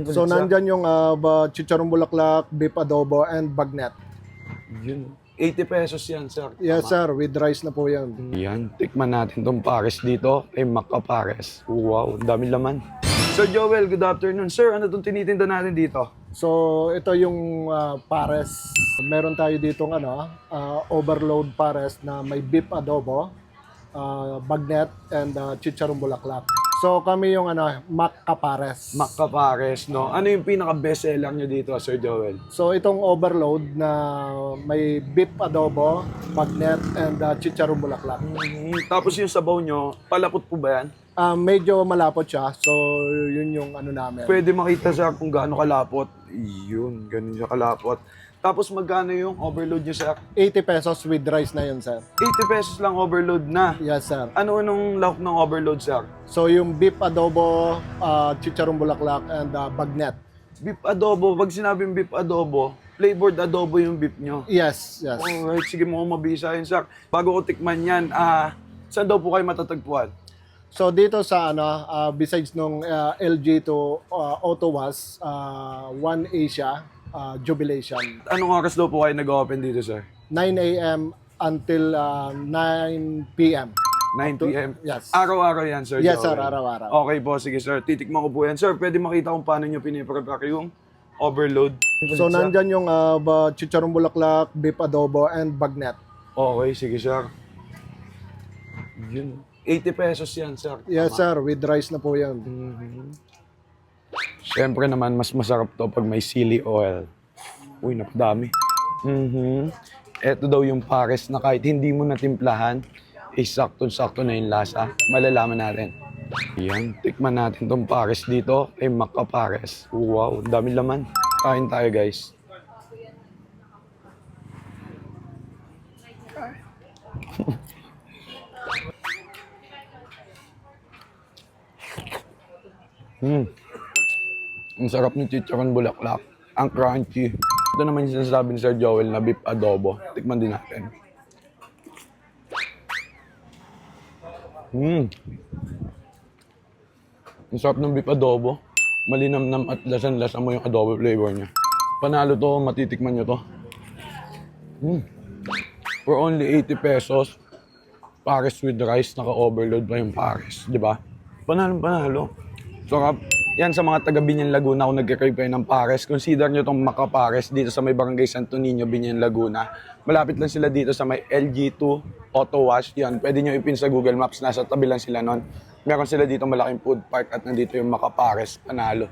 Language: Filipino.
So nandyan yung chicharong bulaklak, beef adobo, and bagnet. Yun. 80 pesos yan, sir. Yes Tama. sir, with rice na po yan. Yan, tikman natin tong pares dito kay Macca Pares. Wow, ang dami laman. Sir Joel, good afternoon. Sir, ano itong tinitinda natin dito? So ito yung pares. Meron tayo ditong overload pares na may beef adobo, bagnet, and chicharong bulaklak. So kami yung Macca Pares. Macca Pares, no? Ano yung pinaka-best seller nyo dito, Sir Joel? So itong overload na may beef adobo, bagnet, and chicharong bulaklak. Tapos yung sabaw nyo, palapot po ba yan? Medyo malapot siya, so yun yung namin. Pwede makita sir kung gaano kalapot. Yun, ganun siya kalapot. Tapos magkano yung overload nyo, sir? 80 pesos with rice na yun, sir. 80 pesos lang overload na. Yes, sir. Ano nung lahok ng overload, sir? So yung beef adobo, chicharong bulaklak, and bagnet. Beef adobo. Pag sinabing beef adobo, flavored adobo yung beef nyo. Yes, yes. Alright, sige mo mabisa yun, sir. Bago ko tikman yan, saan daw po kayo matatagpuan? So dito sa besides nung LG to Ottawa's One Asia Jubilation, Anong oras daw po kayo nag-open dito, sir? 9 a.m. until 9 p.m. 9 p.m. Yes. Araw-araw yan, sir. Yes, Joel. sir, araw-araw. Okay po, sige, sir. Titikman ko po yan. Sir, pwede makita kung paano nyo piniprepare yung overload? So nandyan yung chicharong bulaklak, beef adobo, and bagnet. Okay, sige, sir. Yun. 80 pesos yan, sir. Yes, Tama. sir, with rice na po yan. Siyempre naman, mas masarap to pag may chili oil. Uy, napakadami. Ito daw yung pares na kahit hindi mo natimplahan, saktong-sakto na yung lasa. Malalaman natin. Yan, tikman natin tong pares dito kay Macca Pares. Wow, ang dami laman. Kain tayo, guys. Ang sarap ng chicharon bulaklak. Ang crunchy. Ito naman yung sinasabi ni Sir Joel na beef adobo. Tikman din natin. Ang sarap ng beef adobo. Malinamnam at lasan-lasa mo yung adobo flavor niya. Panalo to, matitikman nyo to. For only 80 pesos, pares with rice, naka-overload pa yung pares, di ba? Panalo. Sarap. Yan sa mga taga Binyan Laguna, kung nagka-crave kayo ng pares, consider nyo itong Macca Pares dito sa may Barangay Santo Niño, Binyan Laguna. Malapit lang sila dito sa may LG2 Auto Wash. Yan, pwede nyo ipin sa Google Maps, nasa tabi lang sila nun. Meron sila dito malaking food park at nandito yung Macca Pares. Panalo.